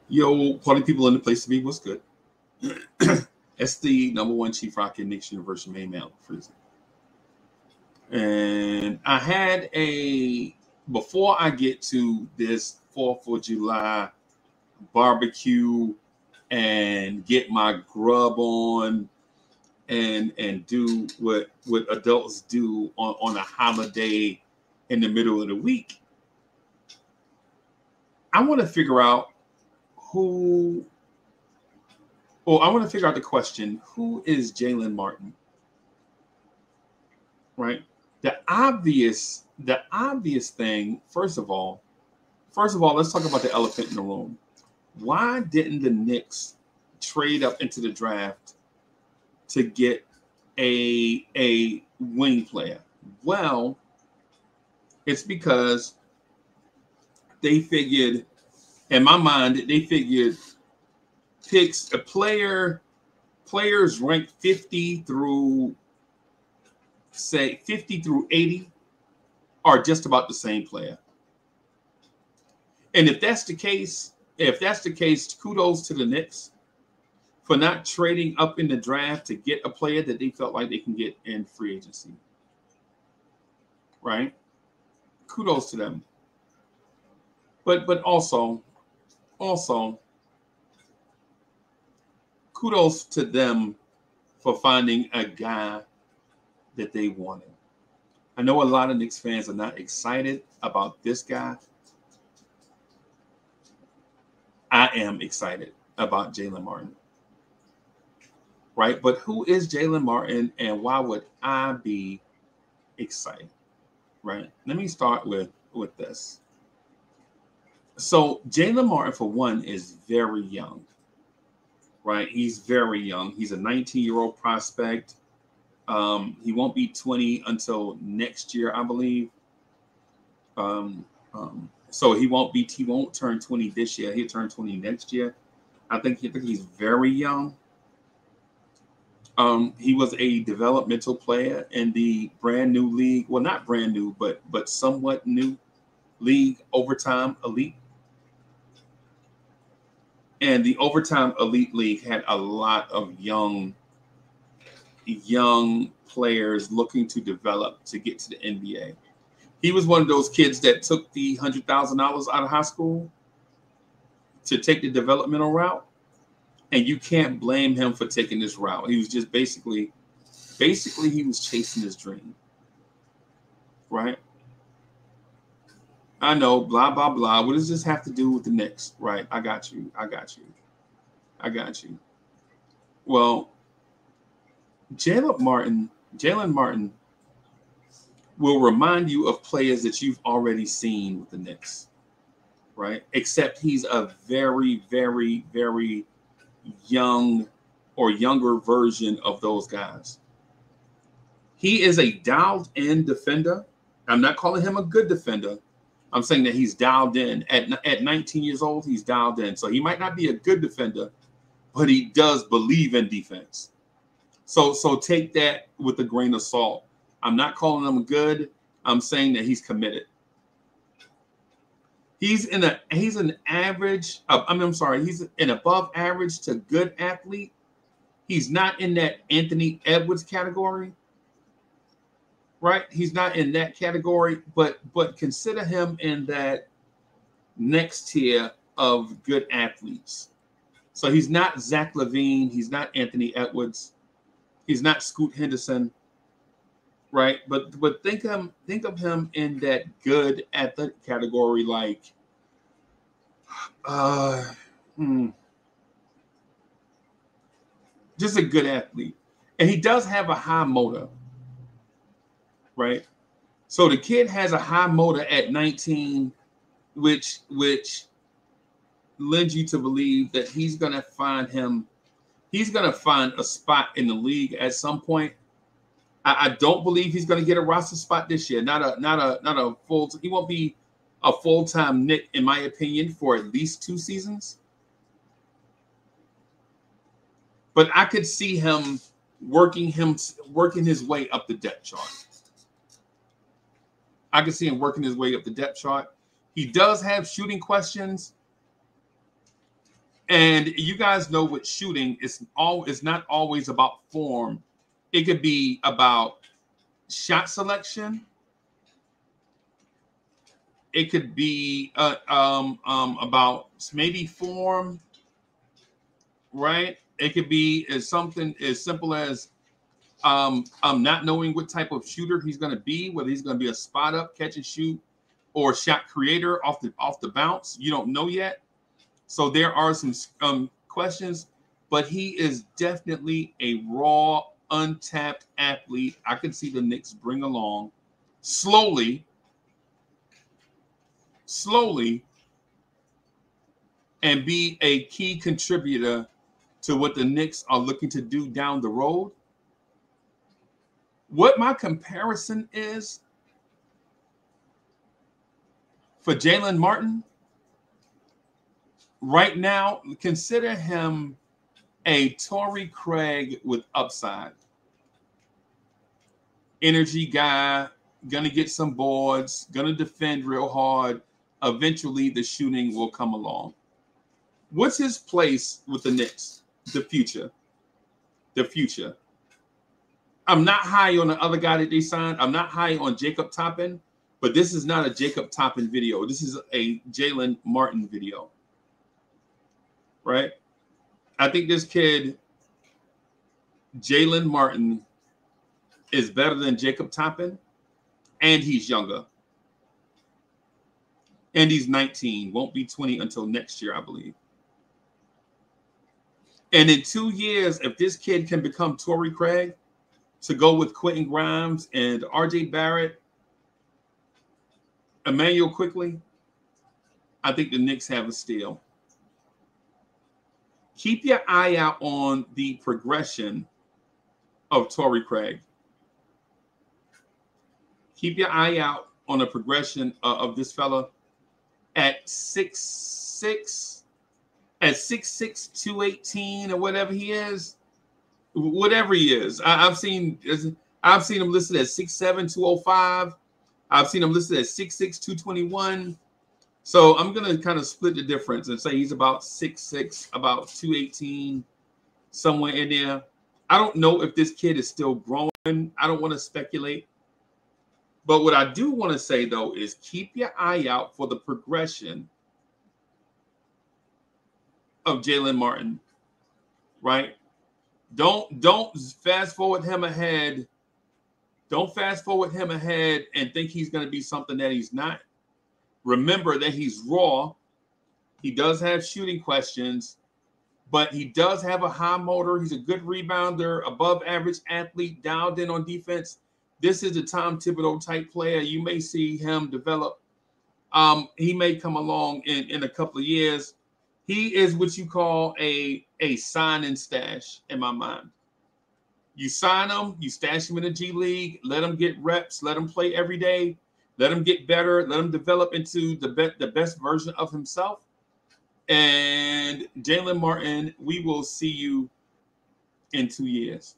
Yo, party people in the place to be. What's good? It's the #1 Chief Rocket Knicks University main man freezing. And I had before I get to this 4th of July barbecue and get my grub on and do what adults do on a holiday in the middle of the week. I want to figure out I want to figure out the question, who is Jaylen Martin? Right? The obvious thing, first of all, let's talk about the elephant in the room. Why didn't the Knicks trade up into the draft to get a wing player? Well, it's because they figured, in my mind, they figured players ranked 50 through 80 are just about the same player. And if that's the case, kudos to the Knicks for not trading up in the draft to get a player that they felt like they can get in free agency. Right? Kudos to them. But also kudos to them for finding a guy that they wanted. I know a lot of Knicks fans are not excited about this guy. I am excited about Jaylen Martin. Right? But who is Jaylen Martin and why would I be excited? Right? Let me start with this. So Jaylen Martin, for one, is very young. Right? He's very young. He's a 19-year-old prospect. He won't be 20 until next year, I believe. So he won't turn 20 this year. He'll turn 20 next year. I think he's very young. He was a developmental player in the brand new league. Well, not brand new, but somewhat new league, Overtime Elite. And the Overtime Elite League had a lot of young players looking to develop to get to the NBA. He was one of those kids that took the $100,000 out of high school to take the developmental route. And you can't blame him for taking this route. He was just basically he was chasing his dream. Right? I know, blah, blah, blah. What does this have to do with the Knicks? Right. I got you. Well, Jaylen Martin will remind you of players that you've already seen with the Knicks. Right? Except he's a very, very, very young or younger version of those guys. He is a dialed-in defender. I'm not calling him a good defender. I'm saying that he's dialed in. At 19 years old, he's dialed in. So he might not be a good defender, but he does believe in defense. So take that with a grain of salt. I'm not calling him good. I'm saying that he's committed. He's an average. He's an above average to good athlete. He's not in that Anthony Edwards category. Right? He's not in that category, but consider him in that next tier of good athletes. So he's not Zach LaVine. He's not Anthony Edwards. He's not Scoot Henderson. Right? But think of him in that good athletic category, like just a good athlete. And he does have a high motor. Right? So the kid has a high motor at 19, which lends you to believe that he's gonna find a spot in the league at some point. I don't believe he's gonna get a roster spot this year. Not a full. He won't be a full-time Knick, in my opinion, for at least 2 seasons. But I could see him working his way up the depth chart. I can see him working his way up the depth chart. He does have shooting questions. And you guys know with shooting, it's not always about form. It could be about shot selection. It could be about maybe form, right? It could be as something as simple as not knowing what type of shooter he's going to be, whether he's going to be a spot up, catch and shoot, or shot creator off the bounce. You don't know yet. So there are some questions, but he is definitely a raw, untapped athlete. I can see the Knicks bring along slowly, and be a key contributor to what the Knicks are looking to do down the road. What my comparison is for Jaylen Martin right now, consider him a Torrey Craig with upside. Energy guy, gonna get some boards, gonna defend real hard. Eventually, the shooting will come along. What's his place with the Knicks? The future. I'm not high on the other guy that they signed. I'm not high on Jacob Toppin, but this is not a Jacob Toppin video. This is a Jaylen Martin video, right? I think this kid, Jaylen Martin, is better than Jacob Toppin, and he's younger. And he's 19, won't be 20 until next year, I believe. And in 2 years, if this kid can become Torrey Craig, to go with Quentin Grimes and R.J. Barrett, Emmanuel Quickly, I think the Knicks have a steal. Keep your eye out on the progression of Torrey Craig. Keep your eye out on the progression of this fella at 6'6", 218 or whatever he is. Whatever he is. I've seen him listed at 6'7", 205. I've seen him listed at 6'6", 221. So I'm going to kind of split the difference and say he's about 6'6", about 218, somewhere in there. I don't know if this kid is still growing. I don't want to speculate. But what I do want to say, though, is keep your eye out for the progression of Jaylen Martin, right? Don't fast forward him ahead. Don't fast forward him ahead and think he's going to be something that he's not. Remember that he's raw. He does have shooting questions, but he does have a high motor. He's a good rebounder, above average athlete, dialed in on defense. This is a Tom Thibodeau type player. You may see him develop. He may come along in a couple of years. He is what you call a sign and stash in my mind. You sign him, you stash him in the G League, let him get reps, let him play every day, let him get better, let him develop into the best version of himself. And Jaylen Martin, we will see you in 2 years.